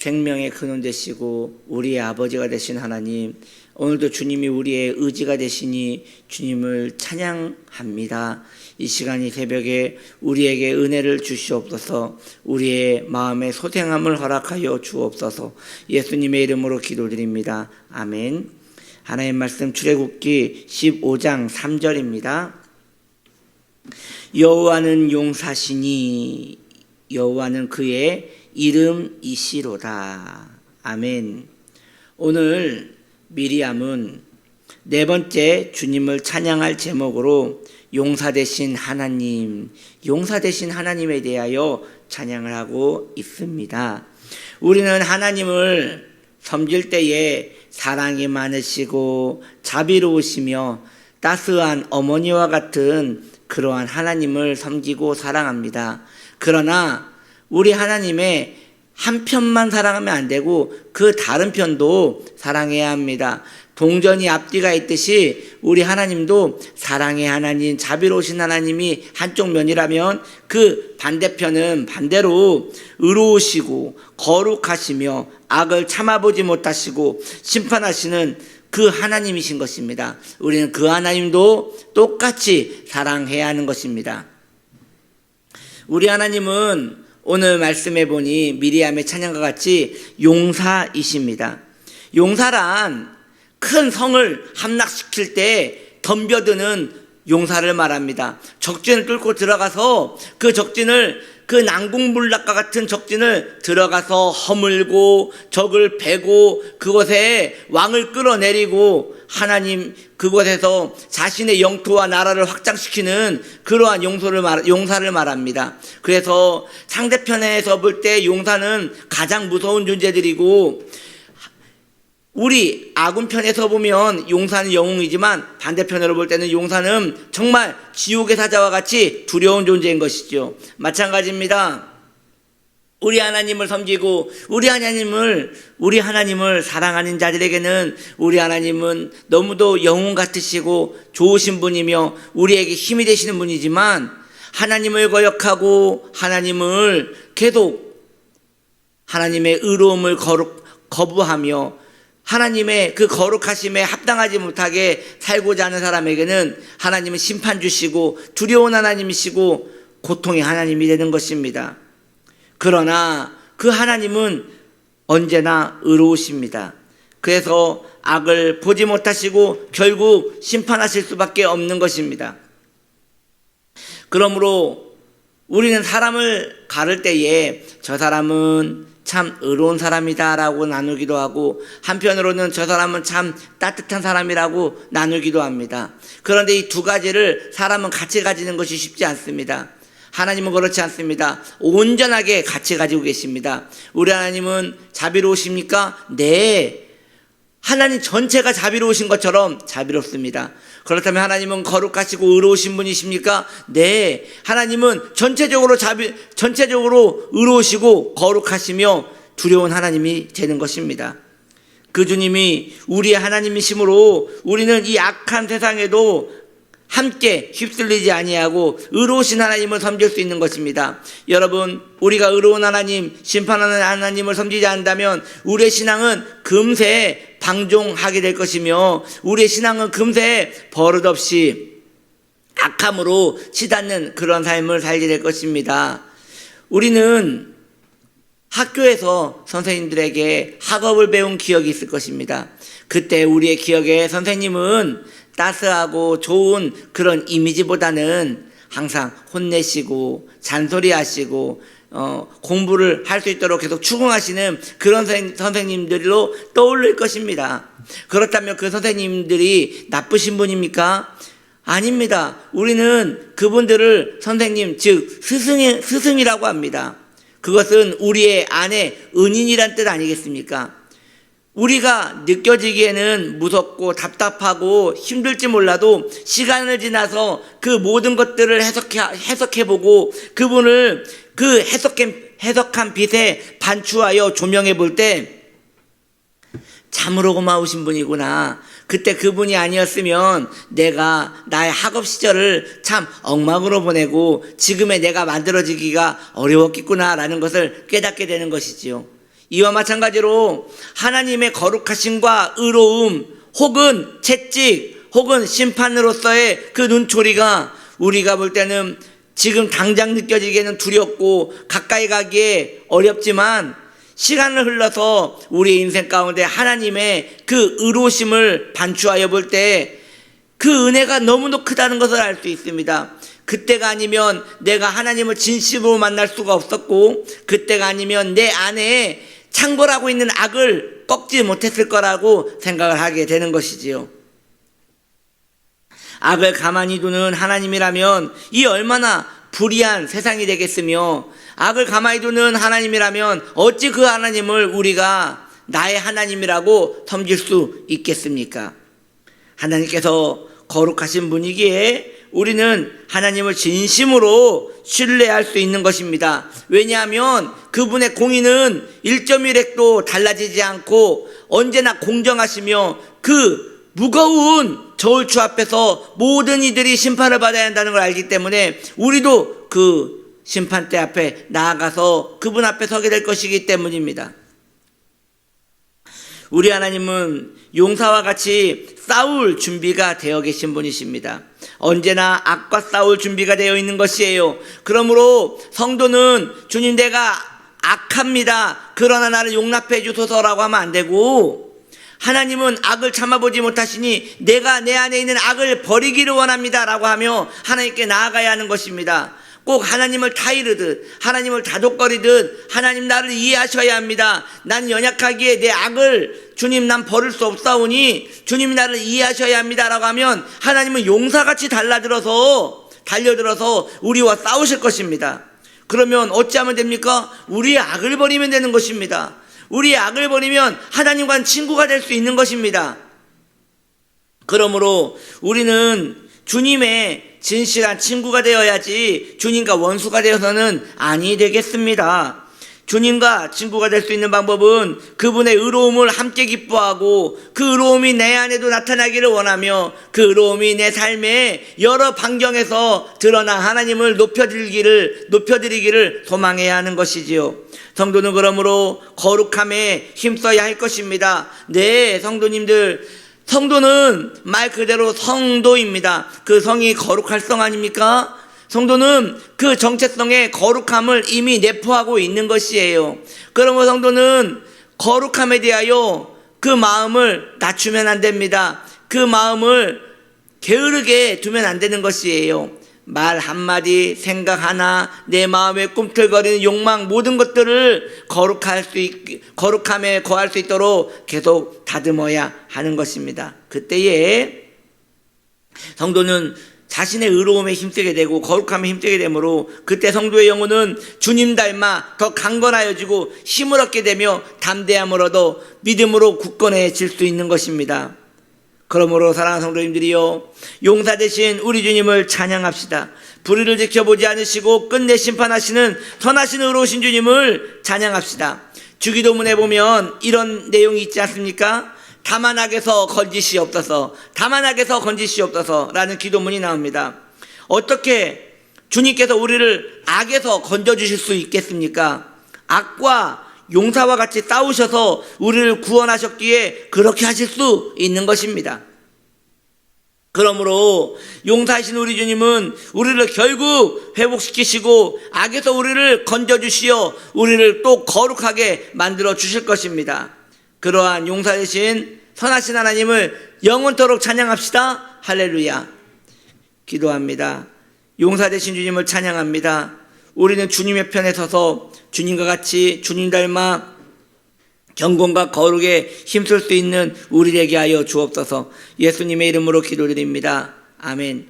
생명의 근원 되시고 우리의 아버지가 되신 하나님, 오늘도 주님이 우리의 의지가 되시니 주님을 찬양합니다. 이 시간이 새벽에 우리에게 은혜를 주시옵소서. 우리의 마음의 소생함을 허락하여 주옵소서. 예수님의 이름으로 기도드립니다. 아멘. 하나님 말씀 출애굽기 15장 3절입니다. 여호와는 용사시니 여호와는 그의 이름이시로다. 아멘. 오늘 미리암은 네 번째 주님을 찬양할 제목으로 용사 되신 하나님, 용사 되신 하나님에 대하여 찬양을 하고 있습니다. 우리는 하나님을 섬길 때에 사랑이 많으시고 자비로우시며 따스한 어머니와 같은 그러한 하나님을 섬기고 사랑합니다. 그러나 우리 하나님의 한 편만 사랑하면 안 되고 그 다른 편도 사랑해야 합니다. 동전이 앞뒤가 있듯이 우리 하나님도 사랑의 하나님, 자비로우신 하나님이 한쪽 면이라면 그 반대편은 반대로 의로우시고 거룩하시며 악을 참아보지 못하시고 심판하시는 그 하나님이신 것입니다. 우리는 그 하나님도 똑같이 사랑해야 하는 것입니다. 우리 하나님은 오늘 말씀해 보니 미리암의 찬양과 같이 용사이십니다. 용사란 큰 성을 함락시킬 때 덤벼드는 용사를 말합니다. 적진을 뚫고 들어가서 그 적진을, 그 난공불락과 같은 적진을 들어가서 허물고 적을 베고 그곳에 왕을 끌어내리고 하나님 그곳에서 자신의 영토와 나라를 확장시키는 그러한 용사를 말합니다. 그래서 상대편에서 볼 때 용사는 가장 무서운 존재들이고, 우리 아군 편에서 보면 용사는 영웅이지만 반대편으로 볼 때는 용사는 정말 지옥의 사자와 같이 두려운 존재인 것이죠. 마찬가지입니다. 우리 하나님을 섬기고 우리 하나님을 사랑하는 자들에게는 우리 하나님은 너무도 영웅 같으시고 좋으신 분이며 우리에게 힘이 되시는 분이지만, 하나님을 거역하고 하나님을 계속 하나님의 의로움을 거부하며 하나님의 그 거룩하심에 합당하지 못하게 살고자 하는 사람에게는 하나님은 심판 주시고 두려운 하나님이시고 고통의 하나님이 되는 것입니다. 그러나 그 하나님은 언제나 의로우십니다. 그래서 악을 보지 못하시고 결국 심판하실 수밖에 없는 것입니다. 그러므로 우리는 사람을 가를 때에 저 사람은 참 의로운 사람이다 라고 나누기도 하고, 한편으로는 저 사람은 참 따뜻한 사람이라고 나누기도 합니다. 그런데 이 두 가지를 사람은 같이 가지는 것이 쉽지 않습니다. 하나님은 그렇지 않습니다. 온전하게 같이 가지고 계십니다. 우리 하나님은 자비로우십니까? 네. 하나님 전체가 자비로우신 것처럼 자비롭습니다. 그렇다면 하나님은 거룩하시고 의로우신 분이십니까? 네. 하나님은 전체적으로 의로우시고 거룩하시며 두려운 하나님이 되는 것입니다. 그 주님이 우리의 하나님이시므로 우리는 이 악한 세상에도 함께 휩쓸리지 아니하고 의로우신 하나님을 섬길 수 있는 것입니다. 여러분, 우리가 의로운 하나님, 심판하는 하나님을 섬기지 않는다면 우리의 신앙은 금세 방종하게 될 것이며, 우리의 신앙은 금세 버릇없이 악함으로 치닫는 그런 삶을 살게 될 것입니다. 우리는 학교에서 선생님들에게 학업을 배운 기억이 있을 것입니다. 그때 우리의 기억에 선생님은 따스하고 좋은 그런 이미지보다는 항상 혼내시고 잔소리하시고 공부를 할 수 있도록 계속 추궁하시는 그런 선생님들로 떠올릴 것입니다. 그렇다면 그 선생님들이 나쁘신 분입니까? 아닙니다. 우리는 그분들을 선생님, 즉 스승이라고 합니다. 그것은 우리의 안에 은인이란 뜻 아니겠습니까? 우리가 느껴지기에는 무섭고 답답하고 힘들지 몰라도 시간을 지나서 그 모든 것들을 해석해보고 그분을 그 해석한 빛에 반추하여 조명해 볼 때 참으로 고마우신 분이구나. 그때 그분이 아니었으면 내가 나의 학업 시절을 참 엉망으로 보내고 지금의 내가 만들어지기가 어려웠겠구나라는 것을 깨닫게 되는 것이지요. 이와 마찬가지로 하나님의 거룩하심과 의로움 혹은 채찍 혹은 심판으로서의 그 눈초리가 우리가 볼 때는 지금 당장 느껴지기에는 두렵고 가까이 가기에 어렵지만 시간을 흘러서 우리의 인생 가운데 하나님의 그 의로우심을 반추하여 볼 때 그 은혜가 너무도 크다는 것을 알 수 있습니다. 그때가 아니면 내가 하나님을 진심으로 만날 수가 없었고, 그때가 아니면 내 안에 창궐하고 있는 악을 꺾지 못했을 거라고 생각을 하게 되는 것이지요. 악을 가만히 두는 하나님이라면 이 얼마나 불의한 세상이 되겠으며, 악을 가만히 두는 하나님이라면 어찌 그 하나님을 우리가 나의 하나님이라고 섬길 수 있겠습니까? 하나님께서 거룩하신 분이기에 우리는 하나님을 진심으로 신뢰할 수 있는 것입니다. 왜냐하면 그분의 공의는 1.1획도 달라지지 않고 언제나 공정하시며 그 무거운 저울추 앞에서 모든 이들이 심판을 받아야 한다는 걸 알기 때문에 우리도 그 심판대 앞에 나아가서 그분 앞에 서게 될 것이기 때문입니다. 우리 하나님은 용사와 같이 싸울 준비가 되어 계신 분이십니다. 언제나 악과 싸울 준비가 되어 있는 것이에요. 그러므로 성도는 주님 내가 악합니다, 그러나 나를 용납해 주소서라고 하면 안 되고, 하나님은 악을 참아보지 못하시니 내가 내 안에 있는 악을 버리기를 원합니다 라고 하며 하나님께 나아가야 하는 것입니다. 꼭 하나님을 타이르듯 하나님을 다독거리듯 하나님 나를 이해하셔야 합니다. 난 연약하기에 내 악을 주님 난 버릴 수 없사오니 주님이 나를 이해하셔야 합니다 라고 하면 하나님은 용사같이 달려들어서 우리와 싸우실 것입니다. 그러면 어찌하면 됩니까? 우리의 악을 버리면 되는 것입니다. 우리의 악을 버리면 하나님과는 친구가 될 수 있는 것입니다. 그러므로 우리는 주님의 진실한 친구가 되어야지 주님과 원수가 되어서는 아니 되겠습니다. 주님과 친구가 될 수 있는 방법은 그분의 의로움을 함께 기뻐하고 그 의로움이 내 안에도 나타나기를 원하며 그 의로움이 내 삶의 여러 반경에서 드러나 하나님을 높여드리기를 소망해야 하는 것이지요. 성도는 그러므로 거룩함에 힘써야 할 것입니다. 네, 성도는 말 그대로 성도입니다. 그 성이 거룩할 성 아닙니까? 성도는 그 정체성의 거룩함을 이미 내포하고 있는 것이에요. 그러므로 성도는 거룩함에 대하여 그 마음을 낮추면 안 됩니다. 그 마음을 게으르게 두면 안 되는 것이에요. 말 한마디, 생각 하나, 내 마음에 꿈틀거리는 욕망, 모든 것들을 거룩함에 거할 수 있도록 계속 다듬어야 하는 것입니다. 그때에 성도는 자신의 의로움에 힘쓰게 되고 거룩함에 힘쓰게 되므로 그때 성도의 영혼은 주님 닮아 더 강건하여지고 힘을 얻게 되며 담대함을 얻어 믿음으로 굳건해질 수 있는 것입니다. 그러므로 사랑하는 성도님들이요, 용사 되신 우리 주님을 찬양합시다. 불의를 지켜보지 않으시고 끝내 심판하시는 선하신 의로우신 주님을 찬양합시다. 주기도문에 보면 이런 내용이 있지 않습니까? 다만 악에서 건지시옵소서, 다만 악에서 건지시옵소서 라는 기도문이 나옵니다. 어떻게 주님께서 우리를 악에서 건져주실 수 있겠습니까? 악과 용사와 같이 싸우셔서 우리를 구원하셨기에 그렇게 하실 수 있는 것입니다. 그러므로 용사이신 우리 주님은 우리를 결국 회복시키시고 악에서 우리를 건져주시어 우리를 또 거룩하게 만들어 주실 것입니다. 그러한 용사 되신 선하신 하나님을 영원토록 찬양합시다. 할렐루야. 기도합니다. 용사 되신 주님을 찬양합니다. 우리는 주님의 편에 서서 주님과 같이 주님 닮아 경건과 거룩에 힘쓸 수 있는 우리 되게 하여 주옵소서. 예수님의 이름으로 기도드립니다. 아멘.